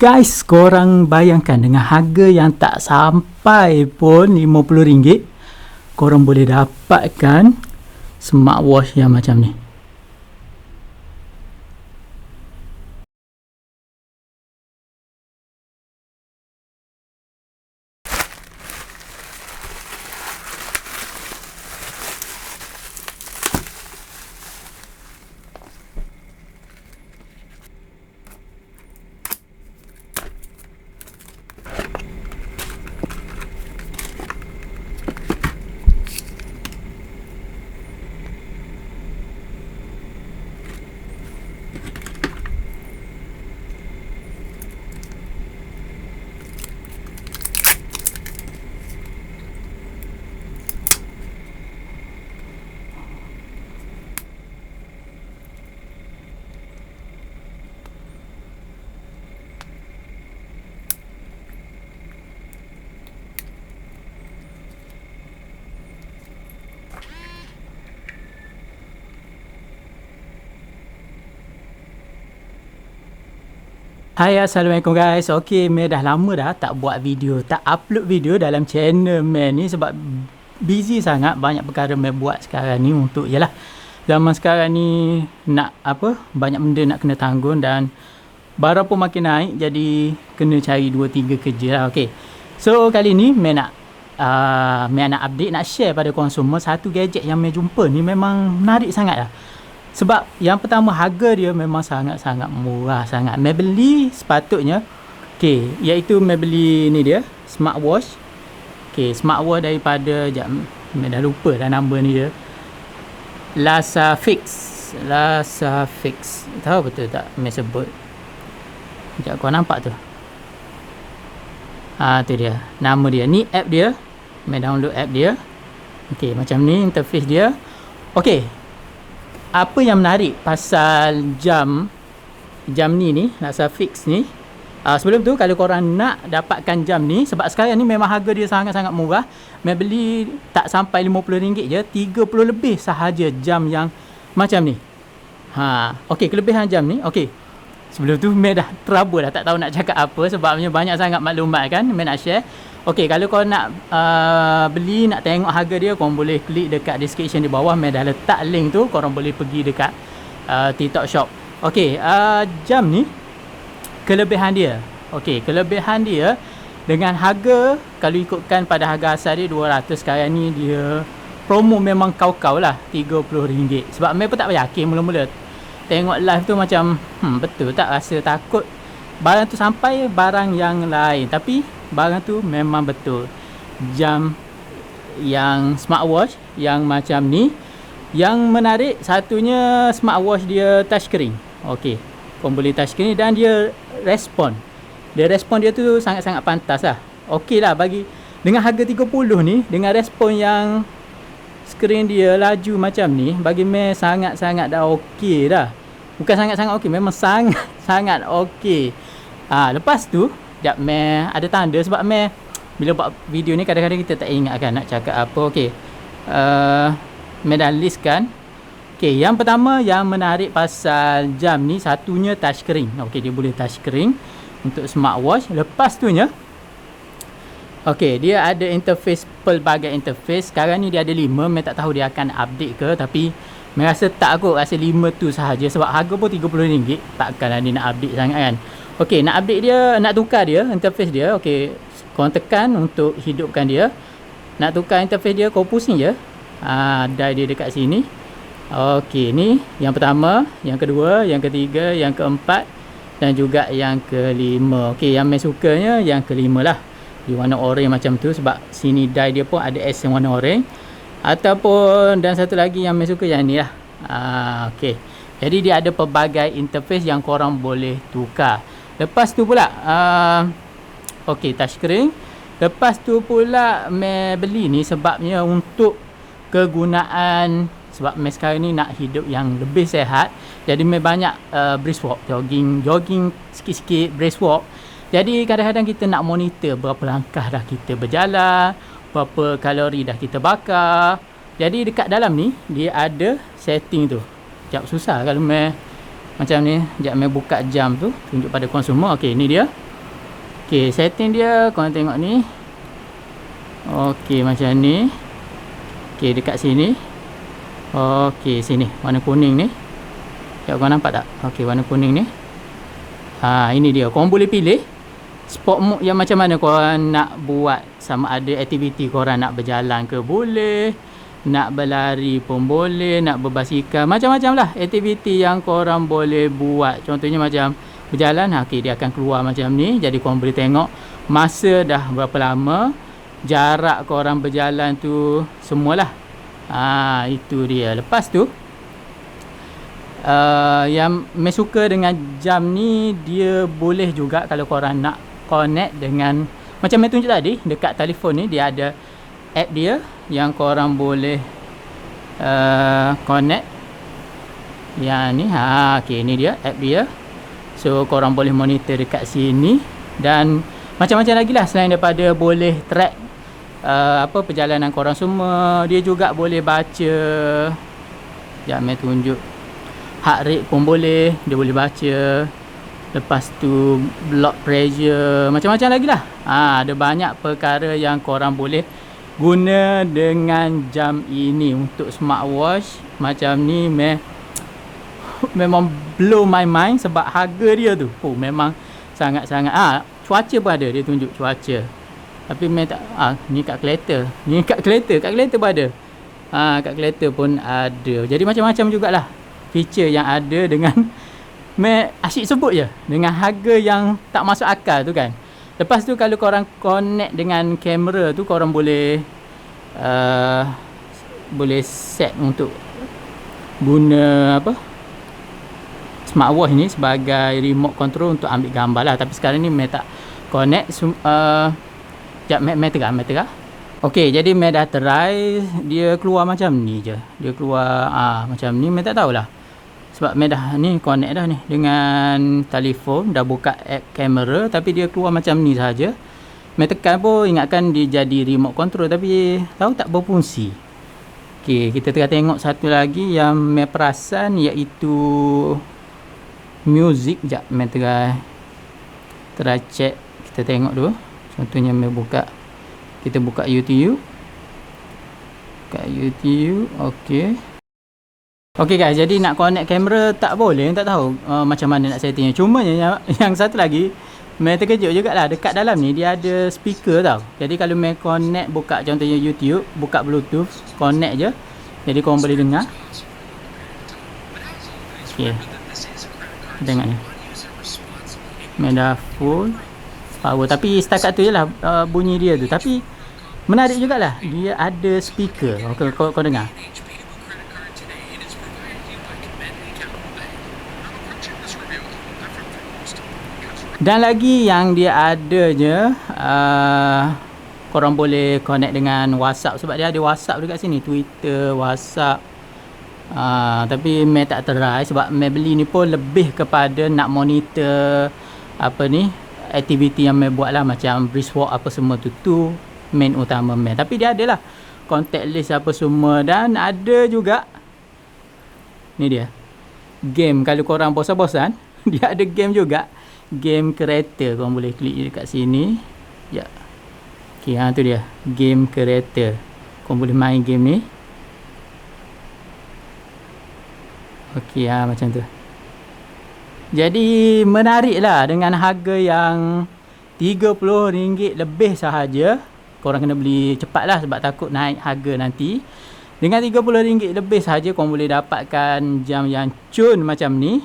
Guys, korang bayangkan dengan harga yang tak sampai pun RM50, korang boleh dapatkan smartwatch yang macam ni. Hai, Assalamualaikum guys. Okay, Meh dah lama dah tak buat video, tak upload video dalam channel Meh ni sebab busy sangat. Banyak perkara Meh buat sekarang ni untuk, yalah, zaman sekarang ni nak apa, banyak benda nak kena tanggung dan barang pun makin naik, jadi kena cari 2-3 kerja lah. Okay, so kali ni Meh nak update, nak share pada korang semua satu gadget yang Meh jumpa ni memang menarik sangat lah. Sebab yang pertama, harga dia memang sangat-sangat murah sangat. Meh beli sepatutnya, okay, iaitu Meh beli ni dia, smartwatch. Okay, smartwatch daripada, Meh dah lupa dah nama ni dia, Lasafix. Tahu betul tak Meh sebut? Sekejap, kau nampak tu? Tu dia, nama dia. Ni app dia, Meh download app dia. Okay, macam ni interface dia. Okay, apa yang menarik pasal jam ni, Lasafix ni, sebelum tu kalau korang nak dapatkan jam ni, sebab sekarang ni memang harga dia sangat-sangat murah. Meh beli tak sampai RM50 je, 30 lebih sahaja jam yang macam ni. Okey, kelebihan jam ni. Okey, sebelum tu Meh dah trouble dah, tak tahu nak cakap apa sebabnya banyak sangat maklumat kan Meh nak share. Okey, kalau kau nak beli, nak tengok harga dia, korang boleh klik dekat description di bawah. Meh dah letak link tu, korang boleh pergi dekat TikTok Shop. Okey, jam ni, kelebihan dia. Okey, kelebihan dia dengan harga, kalau ikutkan pada harga asal dia 200, sekarang ni dia promo memang kau-kau lah, RM30. Sebab Meh pun tak yakin mula-mula tengok live tu, macam betul tak, rasa takut barang tu sampai barang yang lain, tapi barang tu memang betul. Jam yang smartwatch yang macam ni, yang menarik satunya, smartwatch dia touchscreen. Okey, korang boleh touchscreen dan dia respon dia tu sangat-sangat pantas lah. Okey lah, bagi dengan harga 30 ni, dengan respon yang skrin dia laju macam ni, bagi Meh sangat-sangat dah okey dah. Bukan sangat-sangat okey, memang sangat-sangat okey. Lepas tu, sekejap, Meh ada tanda sebab Meh bila buat video ni kadang-kadang kita tak ingat kan nak cakap apa. Okey, Meh dah listkan. Okey, yang pertama yang menarik pasal jam ni, satunya touchscreen. Okey, dia boleh touchscreen untuk smartwatch. Lepas tu nya, okey, dia ada interface, pelbagai interface. Sekarang ni dia ada 5, Meh tak tahu dia akan update ke, tapi Meh rasa tak kot, rasa 5 tu sahaja sebab harga pun RM30, takkanlah dia nak update sangat kan. Okey, nak update dia, nak tukar dia interface dia. Okey, korang tekan untuk hidupkan dia. Nak tukar interface dia, kau pusing je. Dial dia dekat sini. Okey, ni yang pertama, yang kedua, yang ketiga, yang keempat dan juga yang kelima. Okey, yang Meh sukanya yang kelima lah, di warna orange macam tu, sebab sini dial dia pun ada S yang warna orange. Ataupun, dan satu lagi yang Meh suka yang ni lah. Okey, jadi dia ada pelbagai interface yang korang boleh tukar. Lepas tu pula, okey, touchscreen. Lepas tu pula Meh beli ni sebabnya untuk kegunaan, sebab Meh sekarang ni nak hidup yang lebih sihat. Jadi Meh banyak brisk walk, jogging sikit-sikit, brisk walk. Jadi kadang-kadang kita nak monitor berapa langkah dah kita berjalan, berapa kalori dah kita bakar. Jadi dekat dalam ni dia ada setting tu. Sekejap, susah kalau Meh macam ni. Sekejap, Meh buka jam tu, tunjuk pada korang semua. Okey, ni dia. Okey, setting dia korang tengok ni. Okey, macam ni. Okey, dekat sini. Okey, sini warna kuning ni. Ya, korang nampak tak? Okey, warna kuning ni. Ini dia. Korang boleh pilih sport mode yang macam mana korang nak buat. Sama ada aktiviti korang nak berjalan ke boleh, nak berlari pun boleh, nak berbasikal, macam-macam lah aktiviti yang korang boleh buat. Contohnya macam berjalan, okey, dia akan keluar macam ni. Jadi korang boleh tengok masa dah berapa lama, jarak korang berjalan tu, semualah. Itu dia. Lepas tu yang saya suka dengan jam ni, dia boleh juga kalau korang nak connect dengan, macam saya tunjuk tadi, dekat telefon ni dia ada app dia yang korang boleh connect. Yang ni, okey, ni dia app dia. So korang boleh monitor dekat sini. Dan macam-macam lagi lah selain daripada boleh track perjalanan korang semua. Dia juga boleh baca, sekejap saya tunjuk, heart rate pun boleh, dia boleh baca. Lepas tu blood pressure, macam-macam lagi lah. Ada banyak perkara yang korang boleh guna dengan jam ini. Untuk smartwatch macam ni memang blow my mind sebab harga dia tu memang sangat-sangat. Cuaca pun ada, dia tunjuk cuaca. Tapi tak, ni kat kereta. Ni kat kereta pun ada. Kat kereta pun ada. Jadi macam-macam jugalah feature yang ada dengan asyik sebut je, dengan harga yang tak masuk akal tu kan. Lepas tu kalau korang connect dengan kamera tu, korang boleh set untuk guna smartwatch ni sebagai remote control untuk ambil gambar lah. Tapi sekarang ni saya tak connect. Sekejap, saya terah. Okey, jadi saya dah try. Dia keluar macam ni je. Dia keluar macam ni. Saya tak tahulah. Sebab saya dah ni connect dah ni dengan telefon, dah buka app kamera, tapi dia keluar macam ni saja. Saya tekan pun ingatkan dia jadi remote control, tapi tahu tak berfungsi. Okey, kita tengok satu lagi yang saya perasan, iaitu music. Sekejap, saya try check. Kita tengok dulu. Contohnya kita buka YouTube. Okey. Okey guys, jadi nak connect kamera tak boleh, tak tahu macam mana nak settingnya. Cuma yang satu lagi, saya terkejut jugalah, dekat dalam ni dia ada speaker tau. Jadi kalau saya connect, buka contohnya YouTube, buka Bluetooth, connect je. Jadi korang boleh dengar. Okey, tengok ni, saya dah full power. Tapi setakat tu je lah bunyi dia tu. Tapi menarik jugalah, dia ada speaker. Kau dengar. Dan lagi yang dia adanya, korang boleh connect dengan WhatsApp. Sebab dia ada WhatsApp dekat sini, Twitter, WhatsApp. Tapi saya tak try sebab saya beli ni pun lebih kepada nak monitor aktiviti yang saya buat lah, macam brisk walk apa semua tu main utama saya. Tapi dia ada lah contact list apa semua. Dan ada juga ni dia game. Kalau korang bosan-bosan, dia ada game juga, game kereta. Korang boleh klik dekat sini. Ya. Okey, tu dia, game kereta. Korang boleh main game ni. Okey, macam tu. Jadi menarik lah, dengan harga yang RM30 lebih sahaja. Korang kena beli cepat lah sebab takut naik harga nanti. Dengan RM30 lebih sahaja, korang boleh dapatkan jam yang cun macam ni.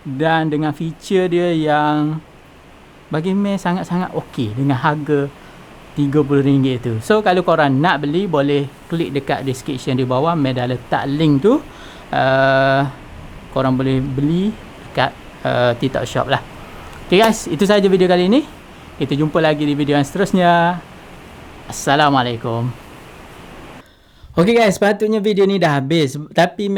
Dan dengan feature dia yang bagi saya sangat-sangat okey dengan harga RM30 tu. So kalau korang nak beli, boleh klik dekat description di bawah. Saya dah letak link tu. Korang boleh beli dekat TikTok Shop lah. Okay guys, itu sahaja video kali ini. Kita jumpa lagi di video yang seterusnya. Assalamualaikum. Okay guys, sepatutnya video ni dah habis. Tapi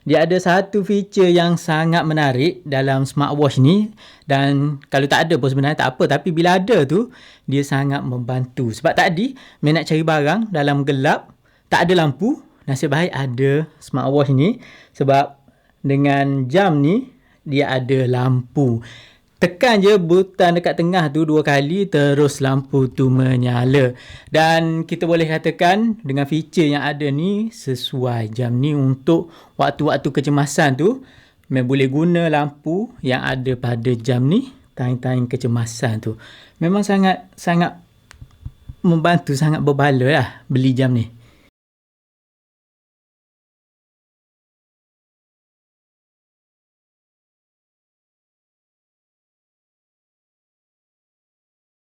dia ada satu feature yang sangat menarik dalam smartwatch ni. Dan kalau tak ada pun sebenarnya tak apa. Tapi bila ada tu, dia sangat membantu. Sebab tadi, saya nak cari barang dalam gelap, tak ada lampu. Nasib baik ada smartwatch ni. Sebab dengan jam ni, dia ada lampu. Tekan je butang dekat tengah tu 2 kali, terus lampu tu menyala. Dan kita boleh katakan dengan feature yang ada ni, sesuai jam ni untuk waktu-waktu kecemasan tu, boleh guna lampu yang ada pada jam ni, time-time kecemasan tu. Memang sangat membantu, sangat berbala lah beli jam ni.